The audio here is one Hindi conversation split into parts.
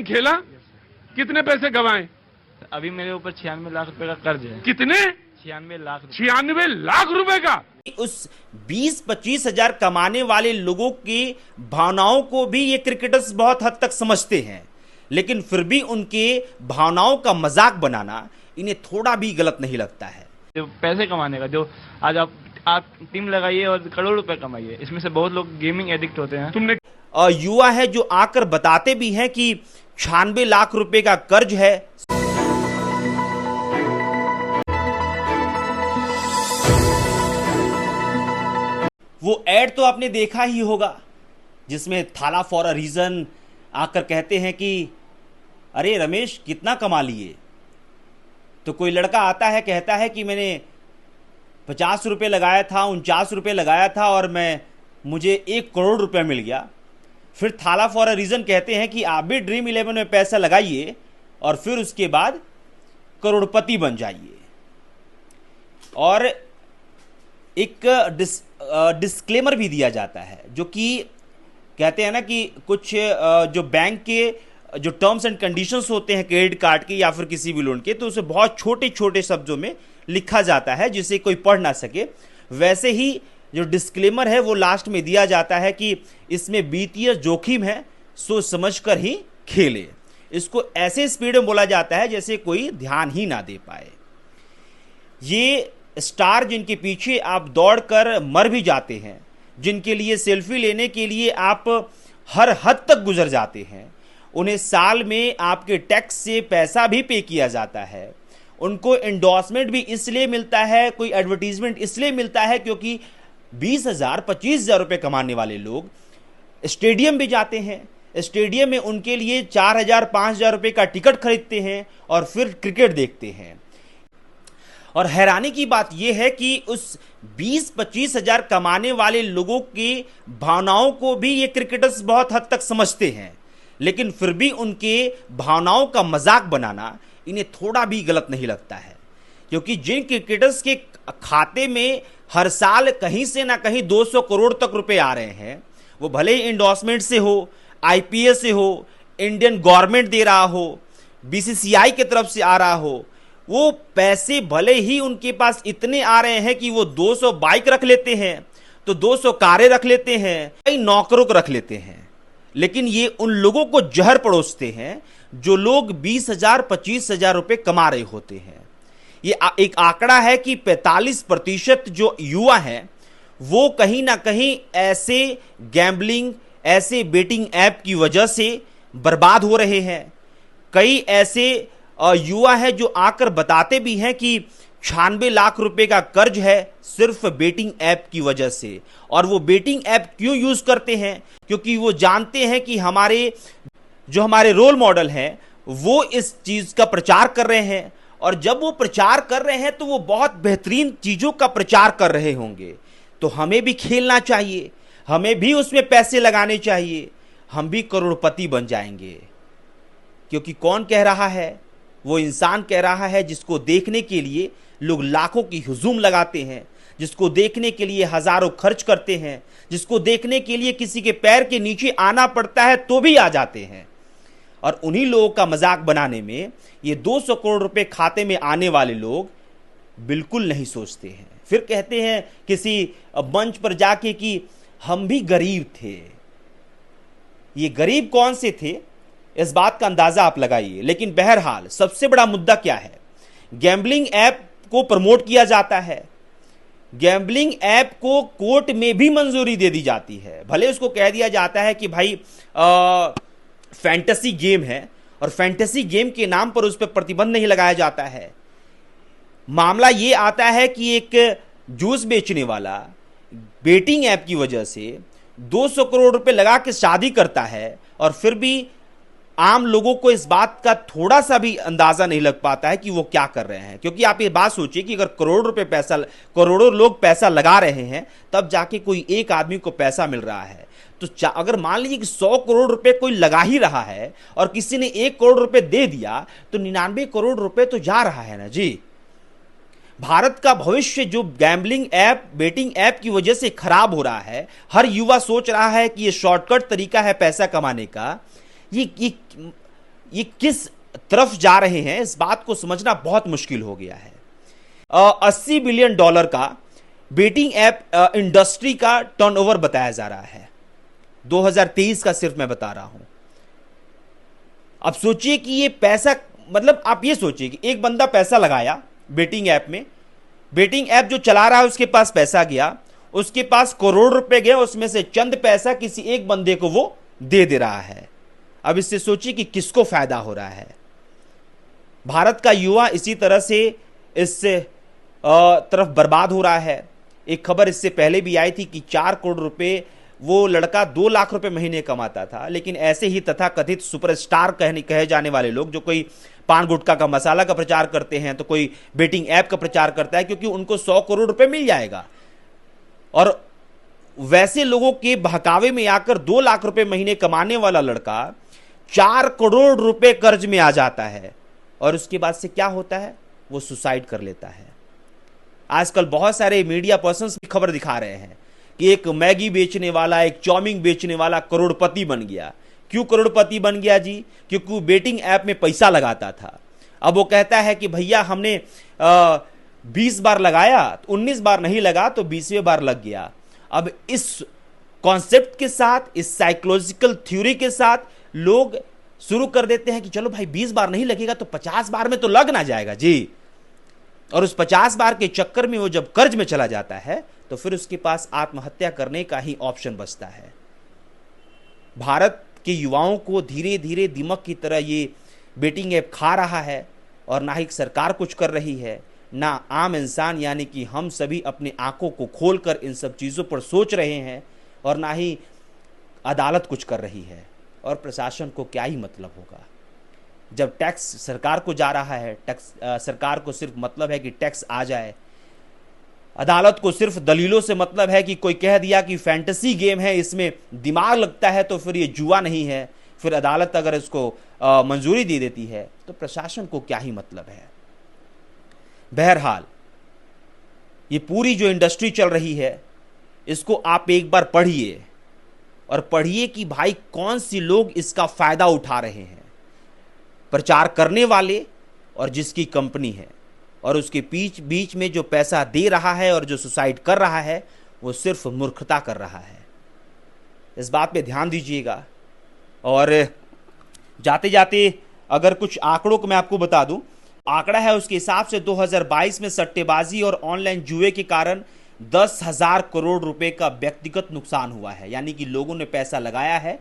गेम खेला? कितने पैसे गंवाए? अभी मेरे ऊपर 96 लाख रुपए का कर्ज है। कितने? 96 लाख। 96 लाख रुपए का? उस 20-25 हजार कमाने वाले लोगों की भावनाओं को भी ये क्रिकेटर्स बहुत हद तक समझते हैं, लेकिन फिर भी उनके भावनाओं का मजाक बनाना इन्हें थोड़ा भी गलत नहीं लगता है। जो पैसे कमाने का, जो आज आप टीम लगाइए और करोड़ रुपए कमाइए, इसमें से बहुत लोग गेमिंग एडिक्ट होते हैं। तुमने युवा है जो आकर बताते भी हैं कि 96 लाख रुपए का कर्ज है। वो एड तो आपने देखा ही होगा जिसमें थाला फॉर अ रीजन आकर कहते हैं कि अरे रमेश कितना कमा लिए, तो कोई लड़का आता है कहता है कि मैंने 50 रुपये लगाया था, 49 रुपये लगाया था और मुझे 1 करोड़ रुपया मिल गया। फिर थाला फॉर अ रीज़न कहते हैं कि आप भी ड्रीम 11 में पैसा लगाइए और फिर उसके बाद करोड़पति बन जाइए। और एक डिस्क्लेमर भी दिया जाता है जो कि कहते हैं ना कि कुछ जो बैंक के जो टर्म्स एंड कंडीशंस होते हैं क्रेडिट कार्ड के या फिर किसी भी लोन के, तो उसे बहुत छोटे छोटे शब्दों में लिखा जाता है जिसे कोई पढ़ ना सके। वैसे ही जो डिस्क्लेमर है वो लास्ट में दिया जाता है कि इसमें वित्तीय जोखिम है, सोच समझ कर ही खेले। इसको ऐसे स्पीड में बोला जाता है जैसे कोई ध्यान ही ना दे पाए। ये स्टार जिनके पीछे आप दौड़कर मर भी जाते हैं, जिनके लिए सेल्फी लेने के लिए आप हर हद तक गुजर जाते हैं, उन्हें साल में आपके टैक्स से पैसा भी पे किया जाता है, उनको एंडोर्समेंट भी इसलिए मिलता है, कोई एडवर्टीजमेंट इसलिए मिलता है क्योंकि 20,000 25,000 रुपये कमाने वाले लोग स्टेडियम भी जाते हैं, स्टेडियम में उनके लिए 4,000 5,000 रुपये का टिकट खरीदते हैं और फिर क्रिकेट देखते हैं। और हैरानी की बात यह है कि उस 20-25 हजार कमाने वाले लोगों की भावनाओं को भी ये क्रिकेटर्स बहुत हद तक समझते हैं, लेकिन फिर भी उनके भावनाओं का मजाक बनाना इन्हें थोड़ा भी गलत नहीं लगता है। क्योंकि जिन क्रिकेटर्स के खाते में हर साल कहीं से ना कहीं 200 करोड़ तक रुपए आ रहे हैं, वो भले ही इंडोर्समेंट से हो, आईपीएल से हो, इंडियन गवर्नमेंट दे रहा हो, बीसीसीआई की तरफ से आ रहा हो, वो पैसे भले ही उनके पास इतने आ रहे हैं कि वो 200 बाइक रख लेते हैं, तो 200 कारें रख लेते हैं, कई नौकरों को रख लेते हैं, लेकिन ये उन लोगों को जहर परोसते हैं जो लोग 20,000 25,000 रुपए कमा रहे होते हैं। ये एक आंकड़ा है कि 45% जो युवा हैं वो कहीं ना कहीं ऐसे गैम्बलिंग, ऐसे बेटिंग ऐप की वजह से बर्बाद हो रहे हैं। कई ऐसे युवा है जो आकर बताते भी हैं कि 96 लाख रुपए का कर्ज है सिर्फ बेटिंग ऐप की वजह से। और वो बेटिंग ऐप क्यों यूज करते हैं? क्योंकि वो जानते हैं कि हमारे रोल मॉडल हैं वो इस चीज का प्रचार कर रहे हैं, और जब वो प्रचार कर रहे हैं तो वो बहुत बेहतरीन चीजों का प्रचार कर रहे होंगे, तो हमें भी खेलना चाहिए, हमें भी उसमें पैसे लगाने चाहिए, हम भी करोड़पति बन जाएंगे। क्योंकि कौन कह रहा है? वो इंसान कह रहा है जिसको देखने के लिए लोग लाखों की हुजूम लगाते हैं, जिसको देखने के लिए हजारों खर्च करते हैं, जिसको देखने के लिए किसी के पैर के नीचे आना पड़ता है तो भी आ जाते हैं। और उन्हीं लोगों का मजाक बनाने में ये 200 करोड़ रुपए खाते में आने वाले लोग बिल्कुल नहीं सोचते हैं। फिर कहते हैं किसी मंच पर जाके कि हम भी गरीब थे। ये गरीब कौन से थे इस बात का अंदाजा आप लगाइए। लेकिन बहरहाल सबसे बड़ा मुद्दा क्या है? गैम्बलिंग ऐप को प्रमोट किया जाता है, गैम्बलिंग ऐप को कोर्ट में भी मंजूरी दे दी जाती है। भले उसको कह दिया जाता है कि भाई फैंटेसी गेम है, और फैंटेसी गेम के नाम पर उस पर प्रतिबंध नहीं लगाया जाता है। मामला ये आता है कि एक जूस बेचने वाला बेटिंग ऐप की वजह से 200 करोड़ रुपए लगा के शादी करता है, और फिर भी आम लोगों को इस बात का थोड़ा सा भी अंदाजा नहीं लग पाता है कि वो क्या कर रहे हैं। क्योंकि आप ये बात सोचिए कि अगर करोड़ों लोग पैसा लगा रहे हैं तब जाके कोई एक आदमी को पैसा मिल रहा है, तो अगर मान लीजिए कि 100 करोड़ रुपए कोई लगा ही रहा है और किसी ने 1 करोड़ रुपए दे दिया, तो 99 करोड़ रुपए तो जा रहा है ना जी। भारत का भविष्य जो गैम्बलिंग ऐप, बेटिंग ऐप की वजह से खराब हो रहा है, हर युवा सोच रहा है कि ये शॉर्टकट तरीका है पैसा कमाने का। ये ये किस तरफ जा रहे हैं, इस बात को समझना बहुत मुश्किल हो गया है। $80 बिलियन का बेटिंग ऐप इंडस्ट्री का टर्नओवर बताया जा रहा है, 2023 का सिर्फ मैं बता रहा हूं। अब सोचिए कि ये पैसा, मतलब आप ये सोचिए कि एक बंदा पैसा लगाया बेटिंग ऐप में, बेटिंग ऐप जो चला रहा है उसके पास पैसा गया, उसके पास करोड़ रुपए गए, उसमें से चंद पैसा किसी एक बंदे को वो दे रहा है। अब इससे सोचिए कि किसको फायदा हो रहा है। भारत का युवा इसी तरह से इस तरफ बर्बाद हो रहा है। एक खबर इससे पहले भी आई थी कि 4 करोड़ रुपए वो लड़का 2 लाख रुपए महीने कमाता था, लेकिन ऐसे ही तथाकथित सुपरस्टार कहे जाने वाले लोग, जो कोई पान गुटखा का मसाला का प्रचार करते हैं तो कोई बेटिंग ऐप का प्रचार करता है, क्योंकि उनको 100 करोड़ रुपए मिल जाएगा। और वैसे लोगों के बहकावे में आकर 2 लाख रुपए महीने कमाने वाला लड़का 4 करोड़ रुपए कर्ज में आ जाता है, और उसके बाद से क्या होता है, वो सुसाइड कर लेता है। आजकल बहुत सारे मीडिया पर्सन्स भी खबर दिखा रहे हैं कि एक मैगी बेचने वाला, एक चाउमीन बेचने वाला करोड़पति बन गया। क्यों करोड़पति बन गया जी? क्योंकि वो बेटिंग ऐप में पैसा लगाता था। अब वो कहता है कि भैया हमने 20 बार लगाया, 19 बार नहीं लगा तो 20वें बार लग गया। अब इस कॉन्सेप्ट के साथ, इस साइकोलॉजिकल थ्योरी के साथ लोग शुरू कर देते हैं कि चलो भाई 20 बार नहीं लगेगा तो 50 बार में तो लग ना जाएगा जी। और उस 50 बार के चक्कर में वो जब कर्ज में चला जाता है तो फिर उसके पास आत्महत्या करने का ही ऑप्शन बचता है। भारत के युवाओं को धीरे धीरे दीमक की तरह ये बेटिंग ऐप खा रहा है, और ना ही सरकार कुछ कर रही है, ना आम इंसान यानी कि हम सभी अपनी आंखों को खोलकर इन सब चीज़ों पर सोच रहे हैं, और ना ही अदालत कुछ कर रही है। और प्रशासन को क्या ही मतलब होगा जब टैक्स सरकार को जा रहा है। टैक्स सरकार को सिर्फ मतलब है कि टैक्स आ जाए, अदालत को सिर्फ दलीलों से मतलब है कि कोई कह दिया कि फैंटेसी गेम है, इसमें दिमाग लगता है तो फिर ये जुआ नहीं है। फिर अदालत अगर इसको मंजूरी दे देती है तो प्रशासन को क्या ही मतलब है। बहरहाल ये पूरी जो इंडस्ट्री चल रही है, इसको आप एक बार पढ़िए, और पढ़िए कि भाई कौन सी लोग इसका फायदा उठा रहे हैं। प्रचार करने वाले और जिसकी कंपनी है, और उसके बीच में जो पैसा दे रहा है और जो सुसाइड कर रहा है, वो सिर्फ मूर्खता कर रहा है। इस बात पे ध्यान दीजिएगा। और जाते जाते अगर कुछ आंकड़ों को मैं आपको बता दूं, आंकड़ा है उसके हिसाब से 2022 में सट्टेबाजी और ऑनलाइन जुए के कारण 10,000 करोड़ रुपए का व्यक्तिगत नुकसान हुआ है। यानी कि लोगों ने पैसा लगाया है,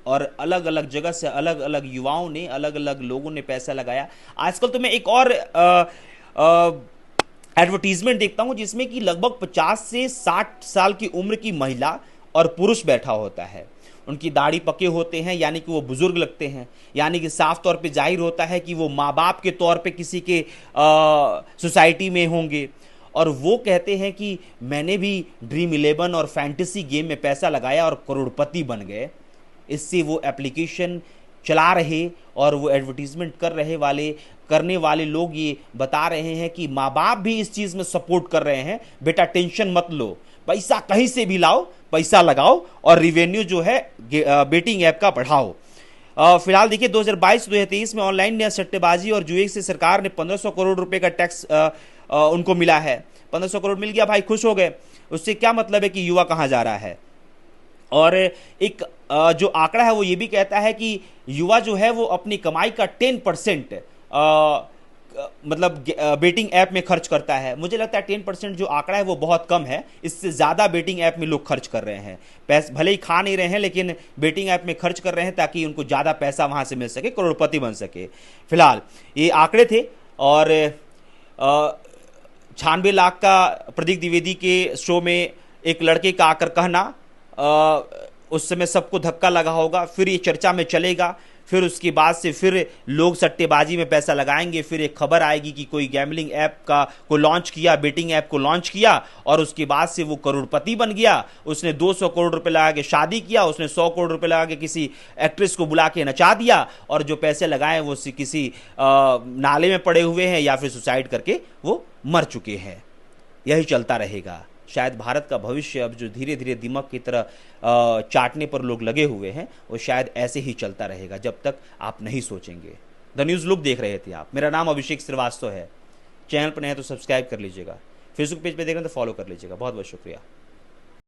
और अलग अलग जगह से अलग अलग युवाओं ने, अलग अलग लोगों ने पैसा लगाया। आजकल तो मैं एक और एडवर्टीजमेंट देखता हूं जिसमें कि लगभग 50 से 60 साल की उम्र की महिला और पुरुष बैठा होता है। उनकी दाढ़ी पके होते हैं, यानी कि वो बुजुर्ग लगते हैं, यानी कि साफ तौर पे जाहिर होता है कि वो माँ बाप के तौर पे किसी के सोसाइटी में होंगे। और वो कहते हैं कि मैंने भी ड्रीम 11 और फैंटेसी गेम में पैसा लगाया और करोड़पति बन गए। इससे वो एप्लीकेशन चला रहे और वो एडवर्टीजमेंट करने वाले लोग ये बता रहे हैं कि माँ बाप भी इस चीज़ में सपोर्ट कर रहे हैं, बेटा टेंशन मत लो, पैसा कहीं से भी लाओ, पैसा लगाओ और रिवेन्यू जो है बेटिंग ऐप का बढ़ाओ। फिलहाल देखिए 2022-2023 में ऑनलाइन सट्टेबाजी और जुए से सरकार ने 1500 करोड़ रुपए का टैक्स उनको मिला है। 1500 करोड़ मिल गया भाई, खुश हो गए। उससे क्या मतलब है कि युवा कहाँ जा रहा है। और एक जो आंकड़ा है वो ये भी कहता है कि युवा जो है वो अपनी कमाई का 10% मतलब बेटिंग ऐप में खर्च करता है। मुझे लगता है 10% जो आंकड़ा है वो बहुत कम है, इससे ज़्यादा बेटिंग ऐप में लोग खर्च कर रहे हैं। पैसे भले ही खा नहीं रहे हैं, लेकिन बेटिंग ऐप में खर्च कर रहे हैं ताकि उनको ज़्यादा पैसा वहाँ से मिल सके, करोड़पति बन सके। फिलहाल ये आंकड़े थे। और 96 लाख का प्रदीप द्विवेदी के शो में एक लड़के का आकर कहना, उस समय सबको धक्का लगा होगा। फिर ये चर्चा में चलेगा, फिर उसके बाद से फिर लोग सट्टेबाजी में पैसा लगाएंगे। फिर एक खबर आएगी कि कोई गैम्बलिंग ऐप को लॉन्च किया, बेटिंग ऐप को लॉन्च किया, और उसके बाद से वो करोड़पति बन गया। उसने 200 करोड़ रुपए लगा के शादी किया, उसने 100 करोड़ रुपए लगा के किसी एक्ट्रेस को बुला के नचा दिया, और जो पैसे लगाए वो किसी नाले में पड़े हुए हैं या फिर सुसाइड करके वो मर चुके हैं। यही चलता रहेगा। शायद भारत का भविष्य अब जो धीरे धीरे दिमाग की तरह चाटने पर लोग लगे हुए हैं, वो शायद ऐसे ही चलता रहेगा जब तक आप नहीं सोचेंगे। द न्यूज़ लुक देख रहे थे आप। मेरा नाम अभिषेक श्रीवास्तव है। चैनल पर नए हैं तो सब्सक्राइब कर लीजिएगा। फेसबुक पेज पे देख रहे हैं तो फॉलो कर लीजिएगा। बहुत बहुत शुक्रिया।